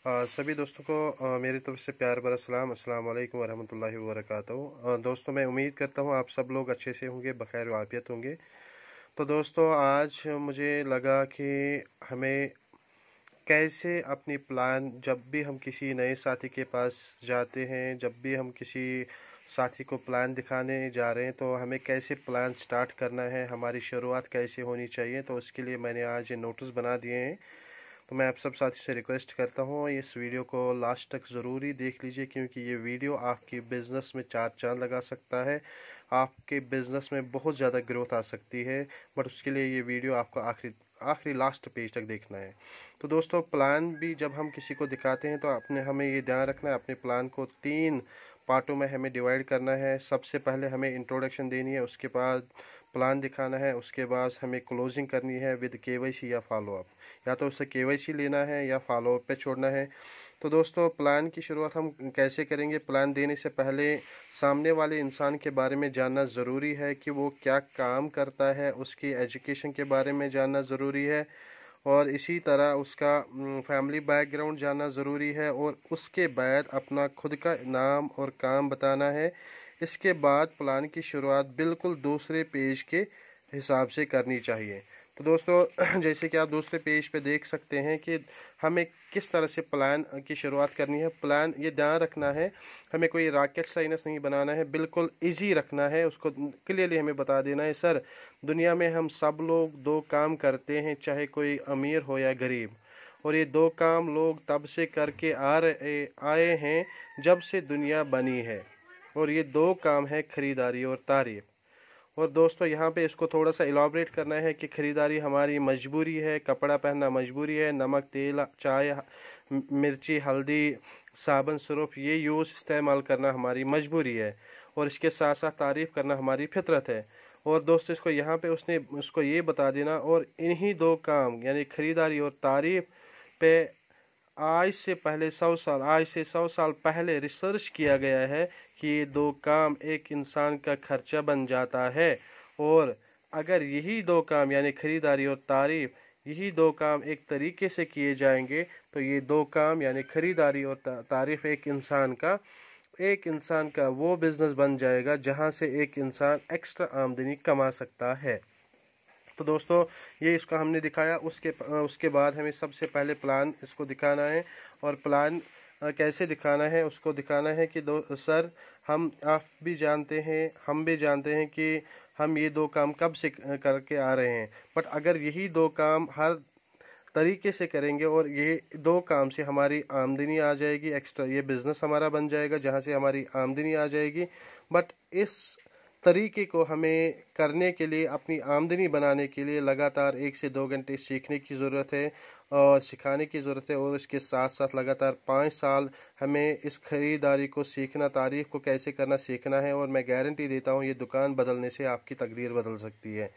सभी दोस्तों को मेरी तरफ से प्यार भरा सलाम। अस्सलाम वालेकुम वरहमतुल्लाहि वबरकातुहू। दोस्तों, मैं उम्मीद करता हूँ आप सब लोग अच्छे से होंगे, बखैर आफियत होंगे। तो दोस्तों, आज मुझे लगा कि हमें कैसे अपनी प्लान, जब भी हम किसी नए साथी के पास जाते हैं, जब भी हम किसी साथी को प्लान दिखाने जा रहे हैं, तो हमें कैसे प्लान स्टार्ट करना है, हमारी शुरुआत कैसे होनी चाहिए। तो उसके लिए मैंने आज ये नोटिस बना दिए हैं। तो मैं आप सब साथी से रिक्वेस्ट करता हूँ इस वीडियो को लास्ट तक ज़रूरी देख लीजिए, क्योंकि ये वीडियो आपकी बिज़नेस में चार चांद लगा सकता है। आपके बिज़नेस में बहुत ज़्यादा ग्रोथ आ सकती है, बट उसके लिए ये वीडियो आपको आखिरी लास्ट पेज तक देखना है। तो दोस्तों, प्लान भी जब हम किसी को दिखाते हैं तो हमें ये ध्यान रखना है, अपने प्लान को 3 पार्टों में हमें डिवाइड करना है। सबसे पहले हमें इंट्रोडक्शन देनी है, उसके बाद प्लान दिखाना है, उसके बाद हमें क्लोजिंग करनी है विद केवाईसी या फॉलोअप। या तो उससे केवाईसी लेना है या फॉलोअप पे छोड़ना है। तो दोस्तों, प्लान की शुरुआत हम कैसे करेंगे? प्लान देने से पहले सामने वाले इंसान के बारे में जानना ज़रूरी है कि वो क्या काम करता है, उसकी एजुकेशन के बारे में जानना ज़रूरी है, और इसी तरह उसका फैमिली बैकग्राउंड जानना ज़रूरी है, और उसके बाद अपना खुद का नाम और काम बताना है। इसके बाद प्लान की शुरुआत बिल्कुल दूसरे पेज के हिसाब से करनी चाहिए। तो दोस्तों, जैसे कि आप दूसरे पेज पे देख सकते हैं कि हमें किस तरह से प्लान की शुरुआत करनी है। प्लान ये ध्यान रखना है, हमें कोई रॉकेट साइंस नहीं बनाना है, बिल्कुल इजी रखना है। उसको क्लियरली हमें बता देना है, सर दुनिया में हम सब लोग 2 काम करते हैं, चाहे कोई अमीर हो या गरीब, और ये 2 काम लोग तब से करके आए हैं जब से दुनिया बनी है, और ये 2 काम है खरीदारी और तारीफ। और दोस्तों, यहाँ पे इसको थोड़ा सा इलाबरेट करना है कि ख़रीदारी हमारी मजबूरी है, कपड़ा पहनना मजबूरी है, नमक तेल चाय मिर्ची हल्दी साबुन सुरख ये इस्तेमाल करना हमारी मजबूरी है, और इसके साथ साथ तारीफ़ करना हमारी फितरत है। और दोस्तों, इसको यहाँ पे उसको ये बता देना, और इन्हीं 2 काम यानी ख़रीदारी और तारीफ़ पे आज से 100 साल पहले रिसर्च किया गया है कि ये 2 काम एक इंसान का खर्चा बन जाता है। और अगर यही 2 काम यानी ख़रीदारी और तारीफ़, यही 2 काम एक तरीके से किए जाएंगे, तो ये 2 काम यानी ख़रीदारी और तारीफ़ एक इंसान का वो बिज़नेस बन जाएगा जहां से एक इंसान एक्स्ट्रा आमदनी कमा सकता है। तो दोस्तों, ये इसका हमने दिखाया। उसके बाद हमें सबसे पहले प्लान इसको दिखाना है, और प्लान कैसे दिखाना है उसको दिखाना है कि सर आप भी जानते हैं, हम भी जानते हैं कि हम ये 2 काम कब से करके आ रहे हैं, बट अगर यही 2 काम हर तरीके से करेंगे और ये 2 काम से हमारी आमदनी आ जाएगी एक्स्ट्रा, ये बिज़नेस हमारा बन जाएगा जहाँ से हमारी आमदनी आ जाएगी। बट इस तरीके को हमें करने के लिए, अपनी आमदनी बनाने के लिए लगातार 1 से 2 घंटे सीखने की ज़रूरत है और सिखाने की ज़रूरत है, और इसके साथ साथ लगातार 5 साल हमें इस ख़रीदारी को सीखना, तारीफ़ को कैसे करना सीखना है। और मैं गारंटी देता हूँ ये दुकान बदलने से आपकी तकदीर बदल सकती है।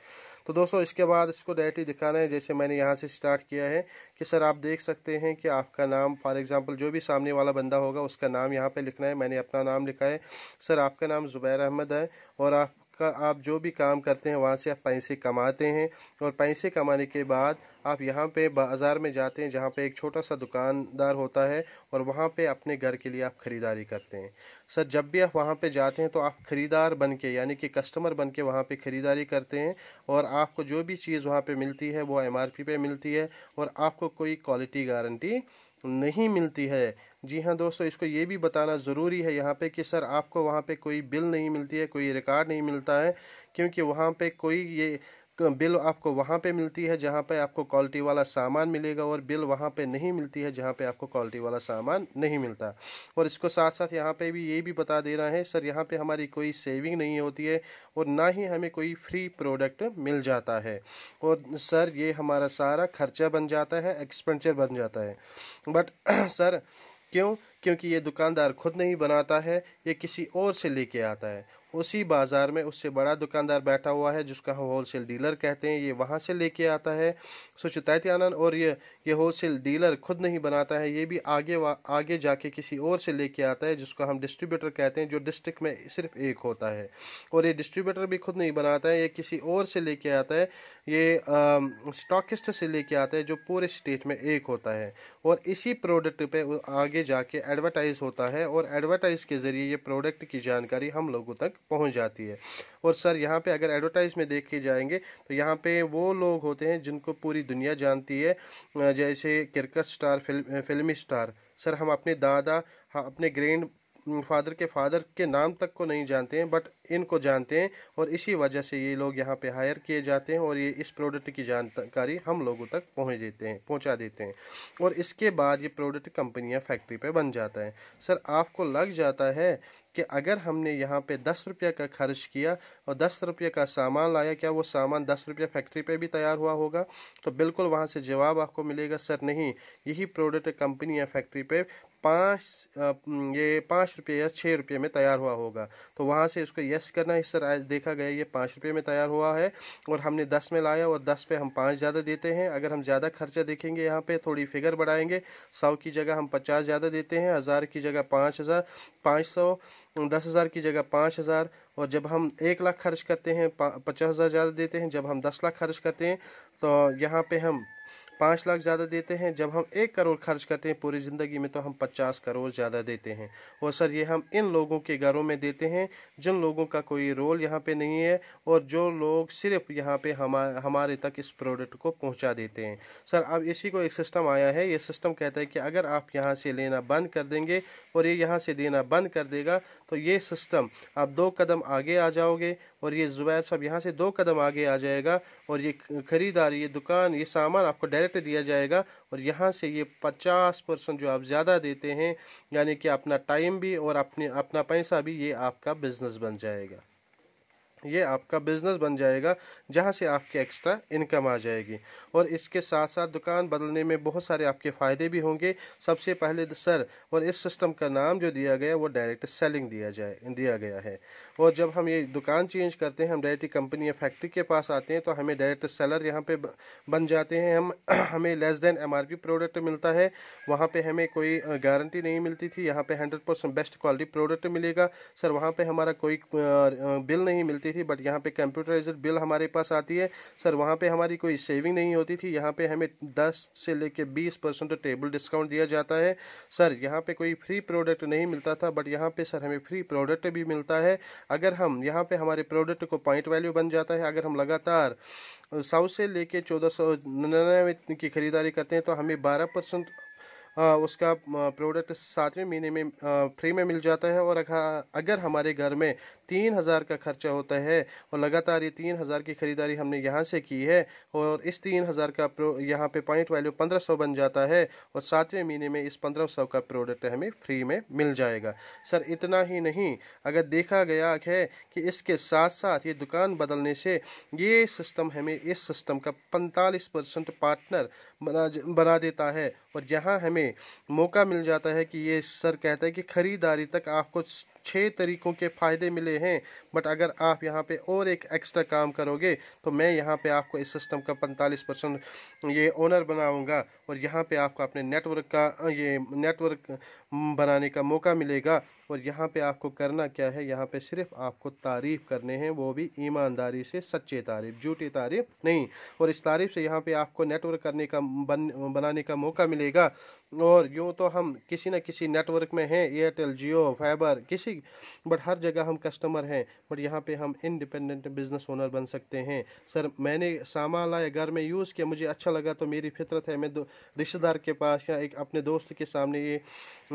तो दोस्तों, इसके बाद इसको डायरेक्टली दिखाना है, जैसे मैंने यहाँ से स्टार्ट किया है कि सर आप देख सकते हैं कि आपका नाम, फॉर एग्जांपल जो भी सामने वाला बंदा होगा उसका नाम यहाँ पे लिखना है। मैंने अपना नाम लिखा है, सर आपका नाम ज़ुबैर अहमद है, और आप जो भी काम करते हैं वहाँ से आप पैसे कमाते हैं, और पैसे कमाने के बाद आप यहाँ पे बाज़ार में जाते हैं जहाँ पे एक छोटा सा दुकानदार होता है, और वहाँ पे अपने घर के लिए आप ख़रीदारी करते हैं। सर जब भी आप वहाँ पे जाते हैं तो आप ख़रीदार बन के यानी कि कस्टमर बन के वहाँ पे ख़रीदारी करते हैं, और आपको जो भी चीज़ वहाँ पे मिलती है वो MRP पे मिलती है, और आपको कोई क्वालिटी गारंटी नहीं मिलती है। जी हाँ दोस्तों, इसको ये भी बताना ज़रूरी है यहाँ पे कि सर आपको वहाँ पे कोई बिल नहीं मिलती है, कोई रिकॉर्ड नहीं मिलता है, क्योंकि वहाँ पे कोई ये बिल आपको वहाँ पे मिलती है जहाँ पे आपको क्वालिटी वाला सामान मिलेगा, और बिल वहाँ पे नहीं मिलती है जहाँ पे आपको क्वालिटी वाला सामान नहीं मिलता। और इसको साथ साथ यहाँ पे भी ये भी बता देना है, सर यहाँ पे हमारी कोई सेविंग नहीं होती है, और ना ही हमें कोई फ्री प्रोडक्ट मिल जाता है, और सर ये हमारा सारा खर्चा बन जाता है, एक्सपेंडिचर बन जाता है। बट सर क्योंकि ये दुकानदार खुद नहीं बनाता है, ये किसी और से लेके आता है। उसी बाज़ार में उससे बड़ा दुकानदार बैठा हुआ है जिसका हम होलसेल डीलर कहते हैं, ये वहाँ से लेके आता है। सुचतायान और ये होलसेल डीलर खुद नहीं बनाता है, ये भी आगे जाके किसी और से लेके आता है, जिसको हम डिस्ट्रीब्यूटर कहते हैं, जो डिस्ट्रिक्ट में सिर्फ एक होता है। और ये डिस्ट्रीब्यूटर भी खुद नहीं बनाता है, ये किसी और से लेके आता है, ये स्टॉकिस्ट से लेके आता है, जो पूरे स्टेट में एक होता है। और इसी प्रोडक्ट पे आगे जाके एडवर्टाइज़ होता है, और एडवर्टाइज़ के ज़रिए ये प्रोडक्ट की जानकारी हम लोगों तक पहुंच जाती है। और सर यहाँ पे अगर एडवर्टाइज में देख के जाएंगे तो यहाँ पे वो लोग होते हैं जिनको पूरी दुनिया जानती है, जैसे क्रिकेट स्टार, फिल्मी स्टार। सर हम अपने दादा, हाँ, अपने ग्रैंड फादर के फादर के नाम तक को नहीं जानते हैं, बट इनको जानते हैं, और इसी वजह से ये लोग यहाँ पे हायर किए जाते हैं, और ये इस प्रोडक्ट की जानकारी हम लोगों तक पहुँचा देते हैं। और इसके बाद ये प्रोडक्ट कंपनी या फैक्ट्री पे बन जाता है। सर आपको लग जाता है कि अगर हमने यहाँ पे 10 रुपये का खर्च किया और 10 रुपये का सामान लाया, क्या वो सामान 10 रुपये फैक्ट्री पे भी तैयार हुआ होगा? तो बिल्कुल वहाँ से जवाब आपको मिलेगा, सर नहीं, यही प्रोडक्ट कंपनी या फैक्ट्री पे 5 रुपये या 6 रुपये में तैयार हुआ होगा। तो वहाँ से उसको यस करना है, सर आज देखा गया ये 5 रुपये में तैयार हुआ है और हमने 10 में लाया, और 10 पे हम 5 ज़्यादा देते हैं। अगर हम ज़्यादा खर्चा देखेंगे, यहाँ पे थोड़ी फिगर बढ़ाएंगे, 100 की जगह हम 50 ज़्यादा देते हैं, 1000 की जगह 5000, 500, 10,000 की जगह 5,000। और जब हम 1 लाख खर्च करते हैं 50,000 ज़्यादा देते हैं। जब हम 10 लाख खर्च करते हैं तो यहाँ पे हम 5 लाख ज़्यादा देते हैं। जब हम 1 करोड़ खर्च करते हैं पूरी ज़िंदगी में तो हम 50 करोड़ ज़्यादा देते हैं। और सर ये हम इन लोगों के घरों में देते हैं जिन लोगों का कोई रोल यहाँ पे नहीं है, और जो लोग सिर्फ यहाँ पे हमारे तक इस प्रोडक्ट को पहुँचा देते हैं। सर अब इसी को एक सिस्टम आया है, ये सिस्टम कहता है कि अगर आप यहाँ से लेना बंद कर देंगे और ये यहाँ से देना बंद कर देगा, तो ये सिस्टम आप 2 कदम आगे आ जाओगे, और ये ज़ुबैर साहब यहाँ से 2 कदम आगे आ जाएगा, और ये ख़रीदारी, ये दुकान, ये सामान आपको डायरेक्ट दिया जाएगा। और यहाँ से ये 50% जो आप ज़्यादा देते हैं, यानी कि अपना टाइम भी और अपना पैसा भी, ये आपका बिज़नेस बन जाएगा। ये आपका बिज़नेस बन जाएगा, जहाँ से आपकी एक्स्ट्रा इनकम आ जाएगी। और इसके साथ साथ दुकान बदलने में बहुत सारे आपके फ़ायदे भी होंगे। सबसे पहले सर, और इस सिस्टम का नाम जो दिया गया वो डायरेक्ट सेलिंग दिया गया है। और जब हम ये दुकान चेंज करते हैं, हम डायरेक्ट कंपनी या फैक्ट्री के पास आते हैं, तो हमें डायरेक्ट सेलर यहाँ पे बन जाते हैं। हमें लेस देन MRP प्रोडक्ट मिलता है। वहाँ पे हमें कोई गारंटी नहीं मिलती थी, यहाँ पे 100% बेस्ट क्वालिटी प्रोडक्ट मिलेगा। सर वहाँ पे हमारा कोई बिल नहीं मिलती थी, बट यहाँ पे कंप्यूटराइज्ड बिल हमारे पास आती है। सर वहाँ पे हमारी कोई सेविंग नहीं होती थी, यहाँ पे हमें 10 से लेके 20% टेबल डिस्काउंट दिया जाता है। सर यहाँ पे कोई फ्री प्रोडक्ट नहीं मिलता था, बट यहाँ पे सर हमें फ्री प्रोडक्ट भी मिलता है। अगर हम यहाँ पे हमारे प्रोडक्ट को पॉइंट वैल्यू बन जाता है, अगर हम लगातार 100 से लेके 1499 की ख़रीदारी करते हैं, तो हमें 12% उसका प्रोडक्ट 7वें महीने में फ्री में मिल जाता है। और अगर हमारे घर में 3000 का खर्चा होता है और लगातार ये 3000 की ख़रीदारी हमने यहाँ से की है, और इस 3000 का यहाँ पे पॉइंट वैल्यू 1500 बन जाता है, और 7वें महीने में इस 1500 का प्रोडक्ट हमें फ्री में मिल जाएगा। सर इतना ही नहीं, अगर देखा गया है कि इसके साथ साथ ये दुकान बदलने से ये सिस्टम हमें इस सिस्टम का 45% पार्टनर बना देता है। और यहाँ हमें मौका मिल जाता है कि ये सर कहता है कि ख़रीदारी तक आपको 6 तरीक़ों के फ़ायदे मिले हैं, बट अगर आप यहाँ पे और एक एक्स्ट्रा काम करोगे तो मैं यहाँ पे आपको इस सिस्टम का 45% ये ओनर बनाऊँगा, और यहाँ पे आपको अपने नेटवर्क बनाने का मौका मिलेगा। और यहाँ पे आपको करना क्या है, यहाँ पे सिर्फ आपको तारीफ़ करने हैं, वो भी ईमानदारी से, सच्चे तारीफ़, झूठी तारीफ़ नहीं। और इस तारीफ़ से यहाँ पे आपको नेटवर्क करने का बनाने का मौका मिलेगा। और यूँ तो हम किसी न किसी नेटवर्क में हैं, एयरटेल, जियो, फाइबर, बट हर जगह हम कस्टमर हैं, बट यहाँ पे हम इंडिपेंडेंट बिज़नेस ओनर बन सकते हैं। सर मैंने सामान लाया, घर में यूज़ किया, मुझे अच्छा लगा, तो मेरी फितरत है मैं रिश्तेदार के पास या एक अपने दोस्त के सामने ये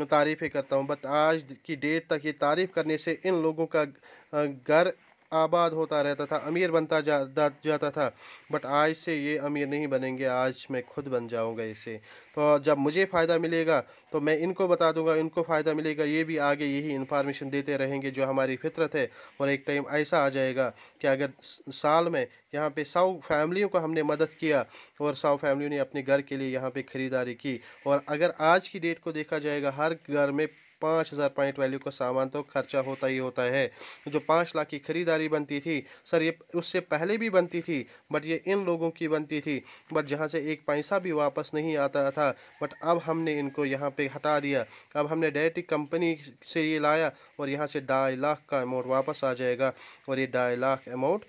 तारीफ़ें करता हूँ। बट आज की डेट तक ये तारीफ़ करने से इन लोगों का घर आबाद होता रहता था, अमीर बनता जाता था, बट आज से ये अमीर नहीं बनेंगे, आज मैं खुद बन जाऊंगा इससे। तो जब मुझे फ़ायदा मिलेगा तो मैं इनको बता दूंगा, इनको फ़ायदा मिलेगा, ये भी आगे यही इन्फॉर्मेशन देते रहेंगे जो हमारी फितरत है। और एक टाइम ऐसा आ जाएगा कि अगर साल में यहाँ पे 100 फैमिलियों को हमने मदद किया, और 100 फैमिलियों ने अपने घर के लिए यहाँ पे ख़रीदारी की, और अगर आज की डेट को देखा जाएगा, हर घर में 5,000 पॉइंट वैल्यू का सामान तो खर्चा होता ही होता है। जो 5 लाख की ख़रीदारी बनती थी सर, ये उससे पहले भी बनती थी, बट ये इन लोगों की बनती थी, बट जहाँ से एक पैसा भी वापस नहीं आता था। बट अब हमने इनको यहाँ पे हटा दिया। अब हमने डायरेक्ट कंपनी से ये लाया और यहाँ से 2.5 लाख का अमाउंट वापस आ जाएगा और ये 2.5 लाख अमाउंट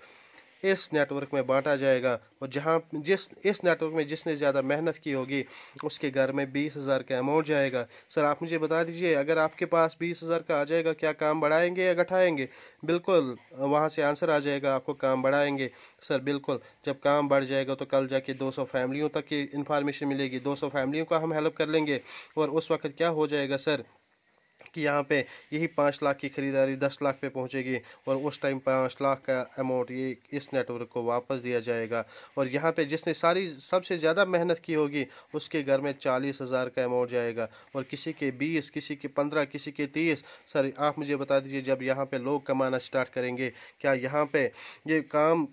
इस नेटवर्क में बांटा जाएगा। और जहां इस नेटवर्क में जिसने ज़्यादा मेहनत की होगी उसके घर में 20,000 का अमाउंट जाएगा। सर आप मुझे बता दीजिए, अगर आपके पास 20,000 का आ जाएगा, क्या काम बढ़ाएंगे या घटाएंगे? बिल्कुल वहां से आंसर आ जाएगा आपको, काम बढ़ाएंगे। सर बिल्कुल, जब काम बढ़ जाएगा तो कल जाके 200 फैमिलियों तक की इन्फॉर्मेशन मिलेगी, 200 फैमिलियों का हम हेल्प कर लेंगे। और उस वक्त क्या हो जाएगा सर कि यहाँ पे यही 5 लाख की ख़रीदारी 10 लाख पे पहुँचेगी और उस टाइम 5 लाख का अमाउंट ये इस नेटवर्क को वापस दिया जाएगा। और यहाँ पे जिसने सारी सबसे ज़्यादा मेहनत की होगी उसके घर में 40,000 का अमाउंट जाएगा और किसी के 20, किसी के 15, किसी के 30। सर आप मुझे बता दीजिए, जब यहाँ पे लोग कमाना स्टार्ट करेंगे, क्या यहाँ पे ये काम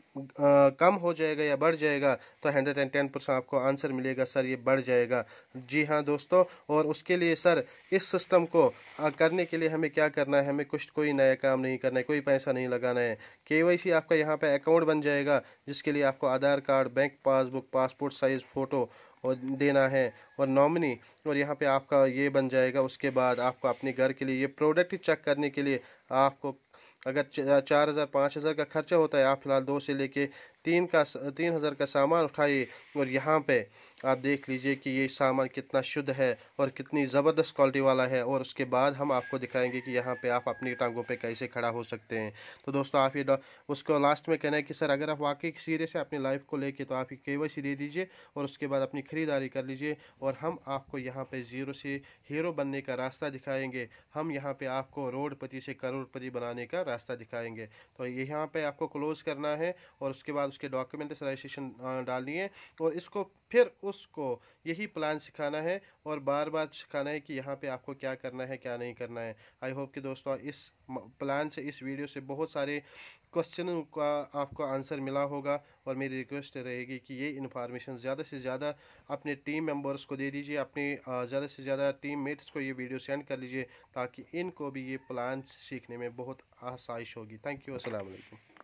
कम हो जाएगा या बढ़ जाएगा? तो 110% आपको आंसर मिलेगा सर, ये बढ़ जाएगा। जी हाँ दोस्तों, और उसके लिए सर इस सिस्टम को करने के लिए हमें क्या करना है? हमें कोई नया काम नहीं करना है, कोई पैसा नहीं लगाना है। केवाईसी आपका यहाँ पे अकाउंट बन जाएगा, जिसके लिए आपको Aadhaar card, bank passbook, passport size photo और देना है और नॉमिनी, और यहाँ पे आपका ये बन जाएगा। उसके बाद आपको अपने घर के लिए ये प्रोडक्ट चेक करने के लिए आपको अगर 4,000 5,000 का खर्चा होता है, आप फिलहाल 2 से लेके 3,000 का सामान उठाइए और यहाँ पे आप देख लीजिए कि ये सामान कितना शुद्ध है और कितनी ज़बरदस्त क्वालिटी वाला है। और उसके बाद हम आपको दिखाएंगे कि यहाँ पे आप अपनी टांगों पे कैसे खड़ा हो सकते हैं। तो दोस्तों आप ये उसको लास्ट में कहना है कि सर अगर आप वाकई सीरियस है अपनी लाइफ को लेके तो आप ये केवाईसी दे दीजिए और उसके बाद अपनी ख़रीदारी कर लीजिए और हम आपको यहाँ पे ज़ीरो से हीरो बनने का रास्ता दिखाएंगे। हम यहाँ पे आपको रोडपति से करोड़पति बनाने का रास्ता दिखाएंगे। तो यहाँ पे आपको क्लोज़ करना है और उसके बाद उसके डॉक्यूमेंट्स रजिस्ट्रेशन डालनी है और इसको फिर उसको यही प्लान सिखाना है और बार बार सिखाना है कि यहाँ पे आपको क्या करना है, क्या नहीं करना है। आई होप कि दोस्तों इस प्लान से, इस वीडियो से बहुत सारे क्वेश्चन का आपको आंसर मिला होगा। और मेरी रिक्वेस्ट रहेगी कि ये इन्फॉर्मेशन ज़्यादा से ज़्यादा अपने टीम मेंबर्स को दे दीजिए, अपने ज़्यादा से ज़्यादा टीम मेट्स को ये वीडियो सेंड कर लीजिए ताकि इनको भी ये प्लान सीखने में बहुत आसाइश होगी। थैंक यू, अस्सलाम वालेकुम।